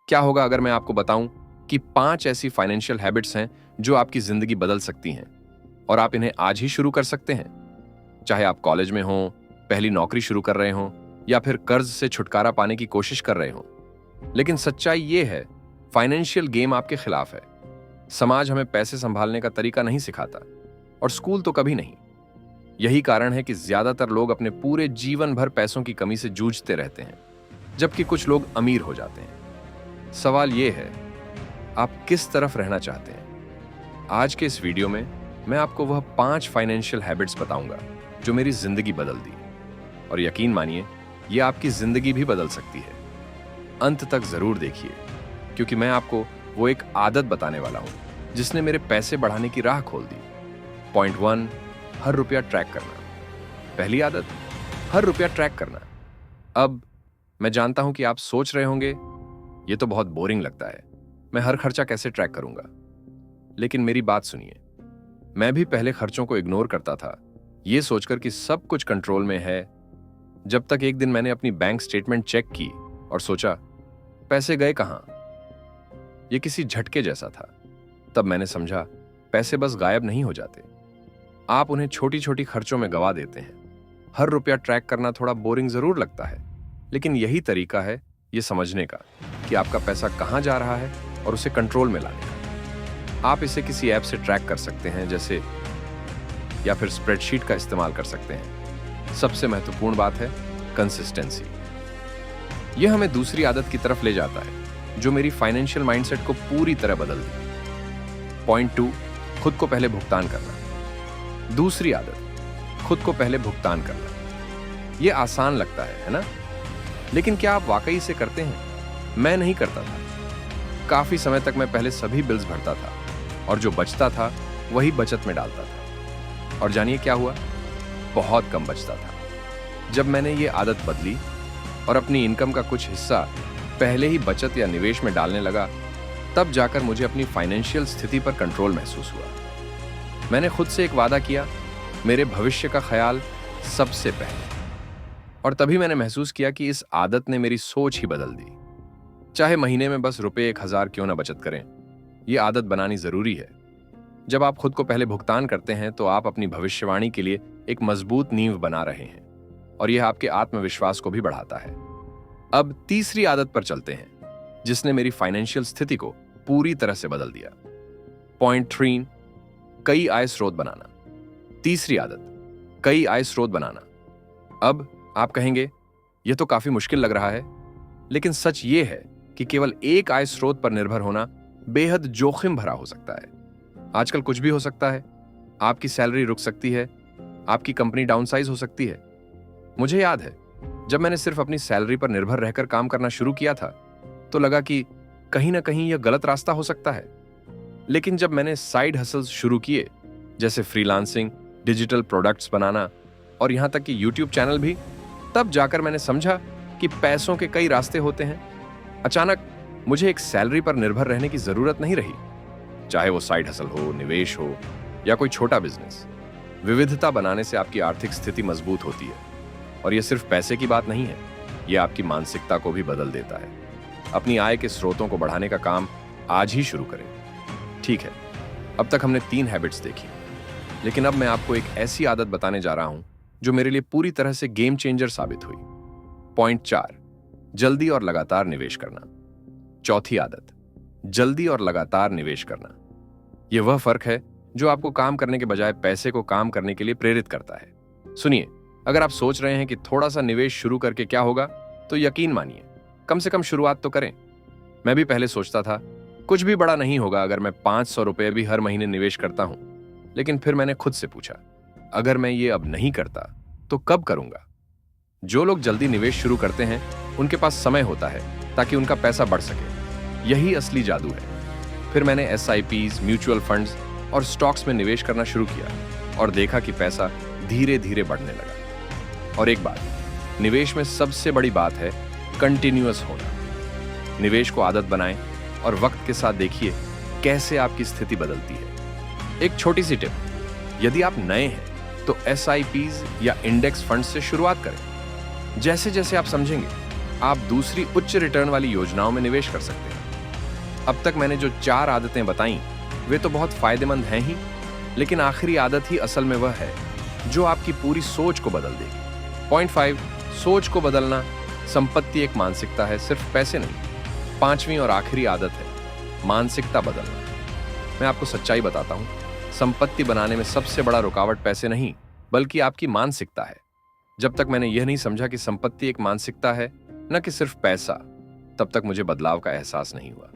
क्या होगा अगर मैं आपको बताऊं कि 5 ऐसी फाइनेंशियल हैबिट्स हैं जो आपकी जिंदगी बदल सकती हैं और आप इन्हें आज ही शुरू कर सकते हैं। चाहे आप कॉलेज में हों, पहली नौकरी शुरू कर रहे हों या फिर कर्ज से छुटकारा पाने की कोशिश कर रहे हों। लेकिन सच्चाई ये है, फाइनेंशियल गेम आपके खिलाफ है। समाज हमें पैसे संभालने का तरीका नहीं सिखाता और स्कूल तो कभी नहीं। यही कारण है कि ज्यादातर लोग अपने पूरे जीवन भर पैसों की कमी से जूझते रहते हैं, जबकि कुछ लोग अमीर हो जाते हैं। सवाल यह है, आप किस तरफ रहना चाहते हैं? आज के इस वीडियो में मैं आपको वह 5 फाइनेंशियल हैबिट्स बताऊंगा जो मेरी जिंदगी बदल दी, और यकीन मानिए यह आपकी जिंदगी भी बदल सकती है। अंत तक जरूर देखिए, क्योंकि मैं आपको वो एक आदत बताने वाला हूं जिसने मेरे पैसे बढ़ाने की राह खोल दी। पॉइंट 1, हर रुपया ट्रैक करना। पहली आदत, हर रुपया ट्रैक करना। अब मैं जानता हूं कि आप सोच रहे होंगे, ये तो बहुत बोरिंग लगता है, मैं हर खर्चा कैसे ट्रैक करूंगा? लेकिन मेरी बात सुनिए, मैं भी पहले खर्चों को इग्नोर करता था, ये सोचकर कि सब कुछ कंट्रोल में है, जब तक एक दिन मैंने अपनी बैंक स्टेटमेंट चेक की और सोचा, पैसे गए कहां? यह किसी झटके जैसा था। तब मैंने समझा, पैसे बस गायब नहीं हो जाते, आप उन्हें छोटी छोटी खर्चों में गवा देते हैं। हर रुपया ट्रैक करना थोड़ा बोरिंग जरूर लगता है, लेकिन यही तरीका है यह समझने का कि आपका पैसा कहां जा रहा है और उसे कंट्रोल में लाने का। आप इसे किसी ऐप से ट्रैक कर सकते हैं जैसे, या फिर स्प्रेडशीट का इस्तेमाल कर सकते हैं। सबसे महत्वपूर्ण बात है कंसिस्टेंसी। यह हमें दूसरी आदत की तरफ ले जाता है जो मेरी फाइनेंशियल माइंडसेट को पूरी तरह बदल दी। पॉइंट 2, खुद को पहले भुगतान करना। दूसरी आदत, खुद को पहले भुगतान करना। यह आसान लगता है ना? लेकिन क्या आप वाकई इसे करते हैं? मैं नहीं करता था। काफी समय तक मैं पहले सभी बिल्स भरता था और जो बचता था वही बचत में डालता था। और जानिए क्या हुआ? बहुत कम बचता था। जब मैंने ये आदत बदली और अपनी इनकम का कुछ हिस्सा पहले ही बचत या निवेश में डालने लगा, तब जाकर मुझे अपनी फाइनेंशियल स्थिति पर कंट्रोल महसूस हुआ। मैंने खुद से एक वादा किया, मेरे भविष्य का ख्याल सबसे पहले। और तभी मैंने महसूस किया कि इस आदत ने मेरी सोच ही बदल दी। चाहे महीने में बस रुपए 1000 क्यों ना बचत करें, यह आदत बनानी जरूरी है। जब आप खुद को पहले भुगतान करते हैं तो आप अपनी भविष्यवाणी के लिए एक मजबूत नींव बना रहे हैं, और यह आपके आत्मविश्वास को भी बढ़ाता है। अब तीसरी आदत पर चलते हैं जिसने मेरी फाइनेंशियल स्थिति को पूरी तरह से बदल दिया। पॉइंट 3, कई आय स्रोत बनाना। तीसरी आदत, कई आय स्रोत बनाना। अब आप कहेंगे, यह तो काफी मुश्किल लग रहा है, लेकिन सच यह है कि केवल एक आय स्रोत पर निर्भर होना बेहद जोखिम भरा हो सकता है। आजकल कुछ भी हो सकता है। आपकी सैलरी रुक सकती है, आपकी कंपनी डाउनसाइज हो सकती है। मुझे याद है, जब मैंने सिर्फ अपनी सैलरी पर निर्भर रहकर काम करना शुरू किया था तो लगा कि कहीं ना कहीं यह गलत रास्ता हो सकता है। लेकिन जब मैंने साइड हसल्स शुरू किए, जैसे फ्रीलांसिंग, डिजिटल प्रोडक्ट्स बनाना और यहां तक कि यूट्यूब चैनल भी, तब जाकर मैंने समझा कि पैसों के कई रास्ते होते हैं। अचानक मुझे एक सैलरी पर निर्भर रहने की जरूरत नहीं रही, चाहे वो साइड हसल हो, निवेश हो या कोई छोटा बिजनेस। विविधता बनाने से आपकी आर्थिक स्थिति मजबूत होती है, और यह सिर्फ पैसे की बात नहीं है, यह आपकी मानसिकता को भी बदल देता है। अपनी आय के स्रोतों को बढ़ाने का काम आज ही शुरू करें। ठीक है, अब तक हमने 3 हैबिट्स देखी, लेकिन अब मैं आपको एक ऐसी आदत बताने जा रहा हूं जो मेरे लिए पूरी तरह से गेम चेंजर साबित हुई। पॉइंट 4, जल्दी और लगातार निवेश करना। चौथी आदत, जल्दी और लगातार निवेश करना। यह वह फर्क है जो आपको काम करने के बजाय पैसे को काम करने के लिए प्रेरित करता है। सुनिए, अगर आप सोच रहे हैं कि थोड़ा सा निवेश शुरू करके क्या होगा, तो यकीन मानिए, कम से कम शुरुआत तो करें। मैं भी पहले सोचता था, कुछ भी बड़ा नहीं होगा अगर मैं 500 रुपए भी हर महीने निवेश करता हूं। लेकिन फिर मैंने खुद से पूछा, अगर मैं ये अब नहीं करता तो कब करूंगा? जो लोग जल्दी निवेश शुरू करते हैं उनके पास समय होता है ताकि उनका पैसा बढ़ सके। यही असली जादू है। फिर मैंने SIPs, म्यूचुअल फंड्स और स्टॉक्स में निवेश करना शुरू किया और देखा कि पैसा धीरे धीरे बढ़ने लगा। और एक बात, निवेश में सबसे बड़ी बात है कंटिन्यूअस होना। निवेश को आदत बनाएं और वक्त के साथ देखिए कैसे आपकी स्थिति बदलती है। एक छोटी सी टिप, यदि आप नए हैं तो SIPs या इंडेक्स फंड से शुरुआत करें। जैसे जैसे आप समझेंगे, आप दूसरी उच्च रिटर्न वाली योजनाओं में निवेश कर सकते हैं। अब तक मैंने जो 4 आदतें बताई वे तो बहुत फायदेमंद हैं ही, लेकिन आखिरी आदत ही असल में वह है जो आपकी पूरी सोच को बदल देगी। पॉइंट 5, सोच को बदलना। संपत्ति एक मानसिकता है, सिर्फ पैसे नहीं। 5वीं और आखिरी आदत है मानसिकता बदलना। मैं आपको सच्चाई बताता हूं, संपत्ति बनाने में सबसे बड़ा रुकावट पैसे नहीं बल्कि आपकी मानसिकता है। जब तक मैंने यह नहीं समझा कि संपत्ति एक मानसिकता है न कि सिर्फ पैसा, तब तक मुझे बदलाव का एहसास नहीं हुआ।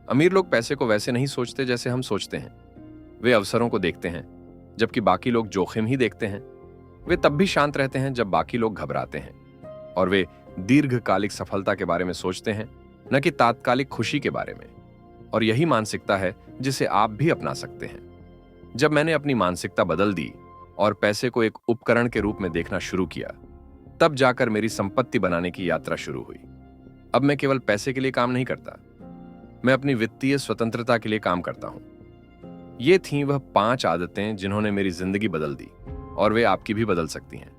अमीर लोग पैसे को वैसे नहीं सोचते जैसे हम सोचते हैं। वे अवसरों को देखते हैं, जबकि बाकी लोग जोखिम ही देखते हैं। वे तब भी शांत रहते हैं जब बाकी लोग घबराते हैं, और वे दीर्घकालिक सफलता के बारे में सोचते हैं न कि तात्कालिक खुशी के बारे में। और यही मानसिकता है जिसे आप भी अपना सकते हैं। जब मैंने अपनी मानसिकता बदल दी और पैसे को एक उपकरण के रूप में देखना शुरू किया, तब जाकर मेरी संपत्ति बनाने की यात्रा शुरू हुई। अब मैं केवल पैसे के लिए काम नहीं करता, मैं अपनी वित्तीय स्वतंत्रता के लिए काम करता हूं। ये थीं वह 5 आदतें जिन्होंने मेरी जिंदगी बदल दी, और वे आपकी भी बदल सकती हैं।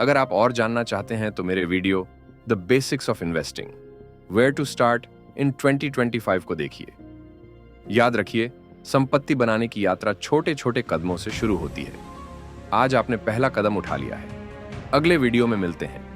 अगर आप और जानना चाहते हैं तो मेरे video the basics of investing, where to start in 2025 को देखिए। याद रखिए, संपत्ति बनाने की यात्रा छोटे छोटे कदमों से शुरू होती है। आज आपने पहला कदम उठा लिया है। अगले वीडियो में मिलते हैं।